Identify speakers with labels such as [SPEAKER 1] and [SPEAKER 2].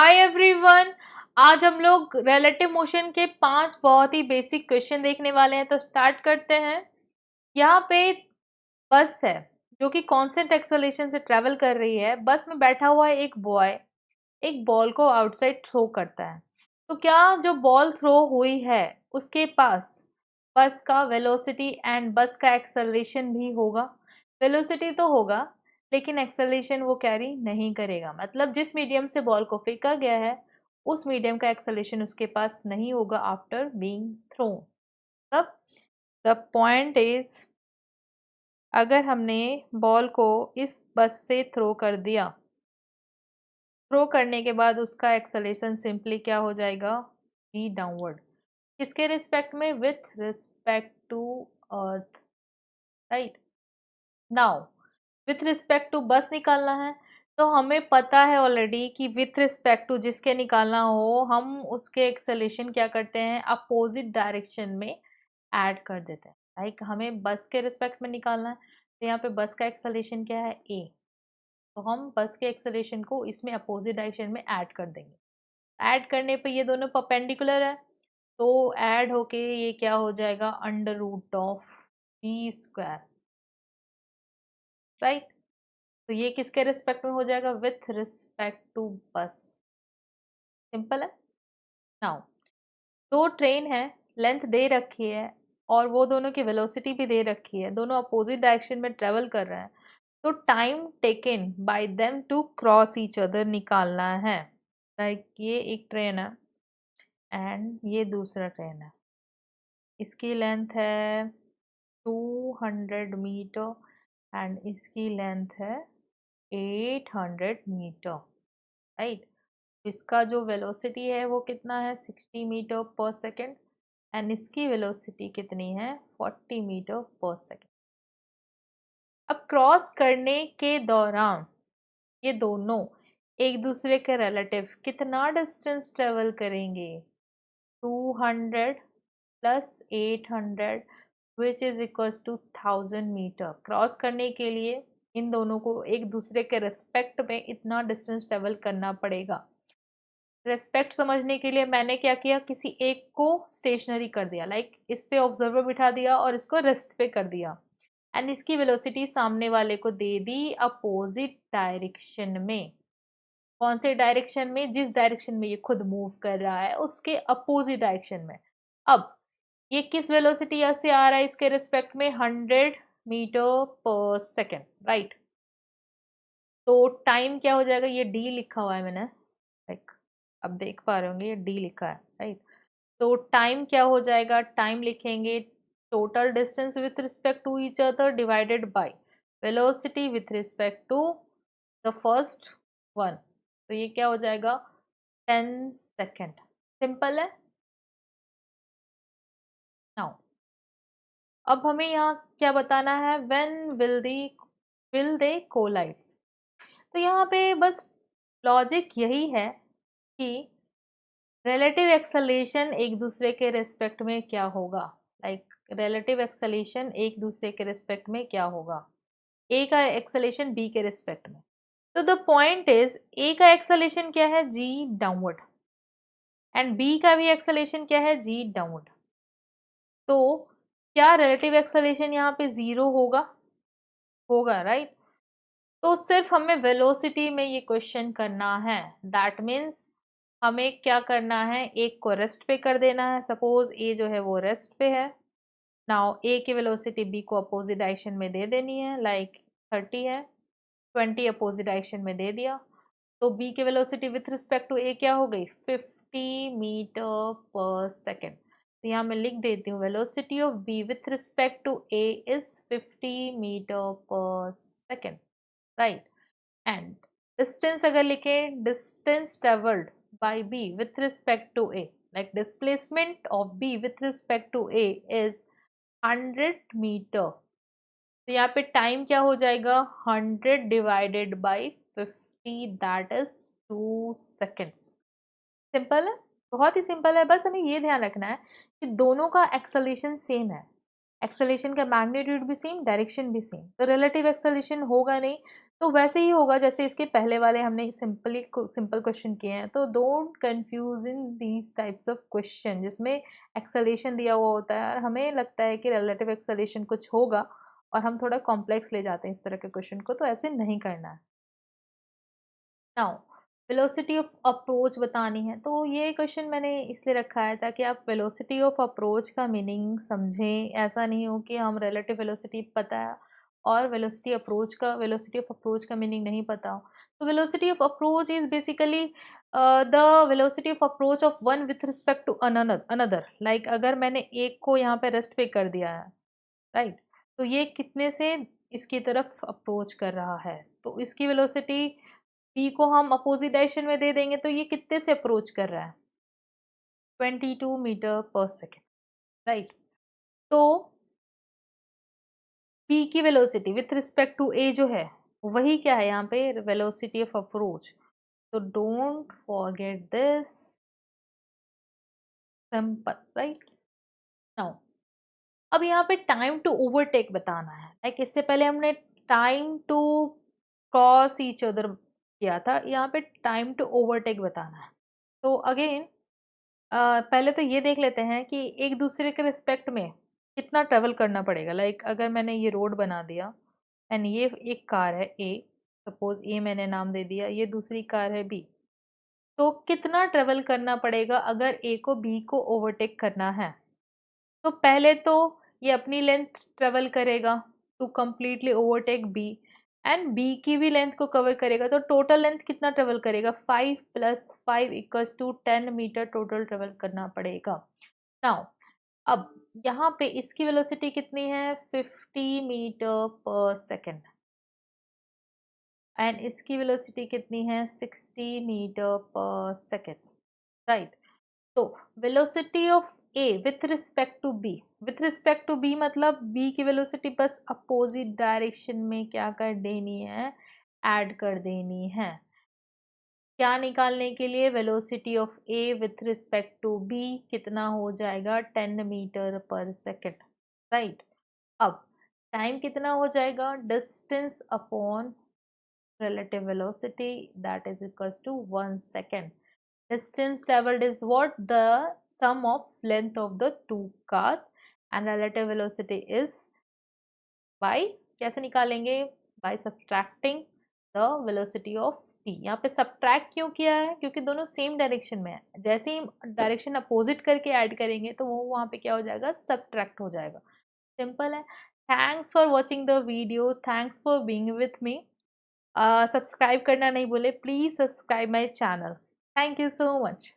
[SPEAKER 1] Hi everyone. आज हम लोग रिलेटिव मोशन के 5 बहुत ही बेसिक क्वेश्चन देखने वाले हैं। तो स्टार्ट करते हैं। यहाँ पे बस है जो कि कांस्टेंट एक्सेलरेशन से ट्रेवल कर रही है। बस में बैठा हुआ है एक बॉय, एक बॉल को आउटसाइड थ्रो करता है। तो क्या जो बॉल थ्रो हुई है उसके पास बस का वेलोसिटी एंड बस का एक्सेलरेशन भी होगा? वेलोसिटी तो होगा लेकिन एक्सेलरेशन वो कैरी नहीं करेगा। मतलब जिस मीडियम से बॉल को फेंका गया है उस मीडियम का एक्सेलरेशन उसके पास नहीं होगा आफ्टर बीइंग थ्रोन। तब द पॉइंट इज, अगर हमने बॉल को इस बस से थ्रो कर दिया, थ्रो करने के बाद उसका एक्सेलरेशन सिंपली क्या हो जाएगा? G downward. किसके रिस्पेक्ट में? With respect to earth, right. Now with respect to bus निकालना है तो हमें पता है ऑलरेडी कि विथ रिस्पेक्ट टू जिसके निकालना हो हम उसके एक्सेलरेशन क्या करते हैं? अपोजिट डायरेक्शन में ऐड कर देते हैं। लाइक हमें बस के रिस्पेक्ट में निकालना है तो यहाँ पे बस का एक्सेलरेशन क्या है? ए। तो हम बस के एक्सेलरेशन को इसमें अपोजिट डायरेक्शन में ऐड कर देंगे। ऐड करने पे ये दोनों परपेंडिकुलर है तो ऐड होके ये क्या हो जाएगा? Under root of g square, right. तो ये किसके रिस्पेक्ट में हो जाएगा? With respect to bus. Simple है। नाउ दो ट्रेन है, लेंथ दे रखी है और वो दोनों की वेलोसिटी भी दे रखी है, दोनों अपोजिट डायरेक्शन में ट्रेवल कर रहे हैं। तो time taken by them to cross each other निकालना है। लाइक ये एक ट्रेन है एंड ये दूसरा ट्रेन है। इसकी लेंथ है 200 मीटर एंड इसकी लेंथ है 800 मीटर, राइट। इसका जो वेलोसिटी है वो कितना है? 60 मीटर पर सेकेंड एंड इसकी वेलोसिटी कितनी है? 40 मीटर पर सेकेंड। अब क्रॉस करने के दौरान ये दोनों एक दूसरे के रिलेटिव कितना डिस्टेंस ट्रेवल करेंगे? 200 plus 800 which is equal to 1000 metre. Cross करने के लिए इन दोनों को एक दूसरे के रिस्पेक्ट में इतना डिस्टेंस ट्रेवल करना पड़ेगा। रेस्पेक्ट समझने के लिए मैंने क्या किया? किसी एक को स्टेशनरी कर दिया, लाइक इस पे ऑब्जर्वर बिठा दिया और इसको रेस्ट पे कर दिया एंड इसकी वेलोसिटी सामने वाले को दे दी अपोजिट डायरेक्शन में। कौन से डायरेक्शन में? जिस डायरेक्शन में ये खुद मूव कर रहा है उसके अपोजिट डायरेक्शन में। अब ये किस वेलोसिटी से आ रहा है इसके रिस्पेक्ट में? 100 मीटर पर सेकेंड, राइट। तो टाइम क्या हो जाएगा? ये डी लिखा हुआ है मैंने, लाइक अब देख पा रहे होंगे ये डी लिखा है, राइट। तो टाइम क्या हो जाएगा? टाइम लिखेंगे total distance with respect to each other divided by velocity with respect to the first one. तो ये क्या हो जाएगा? 10 सेकेंड। सिंपल है। नाउ अब हमें यहाँ क्या बताना है? When will they collide. तो यहाँ पे बस लॉजिक यही है कि रिलेटिव एक्सेलरेशन एक दूसरे के रिस्पेक्ट में क्या होगा। लाइक रिलेटिव एक्सेलरेशन एक दूसरे के रिस्पेक्ट में क्या होगा? ए का एक्सेलरेशन बी के रिस्पेक्ट में। तो द पॉइंट इज ए का एक्सेलरेशन क्या है? जी डाउनवर्ड एंड बी का भी एक्सेलरेशन क्या है? जी डाउनवर्ड। तो क्या रिलेटिव एक्सेलरेशन यहाँ पे जीरो होगा? होगा, राइट। तो सिर्फ हमें वेलोसिटी में ये क्वेश्चन करना है। दैट मीन्स हमें क्या करना है? एक को रेस्ट पे कर देना है। सपोज ए जो है वो रेस्ट पे है। नाउ ए की वेलोसिटी बी को अपोजिट डायरेक्शन में दे देनी है, लाइक 30 है, 20 अपोजिट डायरेक्शन में दे दिया। तो बी की वेलोसिटी विथ रिस्पेक्ट टू ए क्या हो गई? 50 मीटर पर सेकेंड। तो यहाँ मैं लिख देती हूँ velocity of B with respect to A is 50 metre per second, right. And distance अगर लिखें, distance travelled by B with respect to A, like displacement of B with respect to A is 100 metre. तो यहाँ पे time क्या हो जाएगा? 100 divided by 50, that is 2 seconds. Simple है, बहुत ही सिंपल है। बस हमें ये ध्यान रखना है कि दोनों का एक्सेलरेशन सेम है। एक्सेलरेशन का मैग्नीट्यूड भी सेम, डायरेक्शन भी सेम, तो रिलेटिव एक्सेलरेशन होगा नहीं। तो वैसे ही होगा जैसे इसके पहले वाले हमने सिंपल क्वेश्चन किए हैं। तो don't confuse in these types of question जिसमें एक्सेलेरेशन दिया हुआ होता है और हमें लगता है कि रिलेटिव एक्सेलेरेशन कुछ होगा और हम थोड़ा कॉम्प्लेक्स ले जाते हैं इस तरह के क्वेश्चन को, तो ऐसे नहीं करना है। नाउ वेलोसिटी ऑफ अप्रोच बतानी है, तो ये क्वेश्चन मैंने इसलिए रखा है ताकि आप वेलोसिटी ऑफ अप्रोच का मीनिंग समझें। ऐसा नहीं हो कि हम रिलेटिव वेलोसिटी पता है और वेलोसिटी ऑफ अप्रोच का मीनिंग नहीं पता हो। तो velocity of approach is basically the velocity of approach of one with respect to another. Like अगर मैंने एक को यहाँ पे रेस्ट पे कर दिया है, राइट, तो ये कितने से इसकी तरफ अप्रोच कर रहा है, तो इसकी वेलोसिटी p को हम अपोजिट डायरेक्शन में दे देंगे तो ये कितने से अप्रोच कर रहा है, 22 मीटर पर सेकेंड, राइट। तो p की velocity with respect to a जो है वही क्या है यहाँ पे, वेलोसिटी ऑफ अप्रोच। तो don't forget this, simple, right. Now अब यहाँ पे टाइम टू ओवरटेक बताना है। लाइक इससे पहले हमने time to cross each other किया था, यहाँ पे टाइम टू ओवरटेक बताना है। तो अगेन पहले तो ये देख लेते हैं कि एक दूसरे के रिस्पेक्ट में कितना ट्रेवल करना पड़ेगा। लाइक अगर मैंने ये रोड बना दिया एंड ये एक कार है ए, सपोज ए मैंने नाम दे दिया, ये दूसरी कार है बी, तो कितना ट्रेवल करना पड़ेगा अगर ए को बी को ओवरटेक करना है। तो पहले तो ये अपनी लेंथ ट्रेवल करेगा to completely overtake B and B की भी लेंथ को कवर करेगा, तो टोटल लेंथ कितना ट्रेवल करेगा, 5 + 5 = 10 मीटर टोटल ट्रेवल करना पड़ेगा। नाउ अब यहाँ पे इसकी वेलोसिटी कितनी है, 50 मीटर पर सेकेंड एंड इसकी वेलोसिटी कितनी है, 60 मीटर पर सेकेंड, राइट। तो velocity of A with respect to B, with respect to B मतलब बी की वेलोसिटी बस अपोजिट डायरेक्शन में क्या कर देनी है, ऐड कर देनी है। क्या निकालने के लिए, velocity of A with respect to B कितना हो जाएगा, 10 मीटर पर सेकेंड, राइट। अब टाइम कितना हो जाएगा, distance upon relative velocity, that is equals to 1 second. Distance traveled is what, the sum of length of the two cars and relative velocity is by, कैसे निकालेंगे, by subtracting the velocity of t। यहाँ पे subtract क्यों किया है, क्योंकि दोनों same direction में है, जैसे ही डायरेक्शन अपोजिट करके ऐड करेंगे तो वो वहाँ पे क्या हो जाएगा, सब्ट्रैक्ट हो जाएगा। सिंपल है। Thanks for watching the video, thanks for being with me. Subscribe करना नहीं भूले, please subscribe my channel. Thank you so much.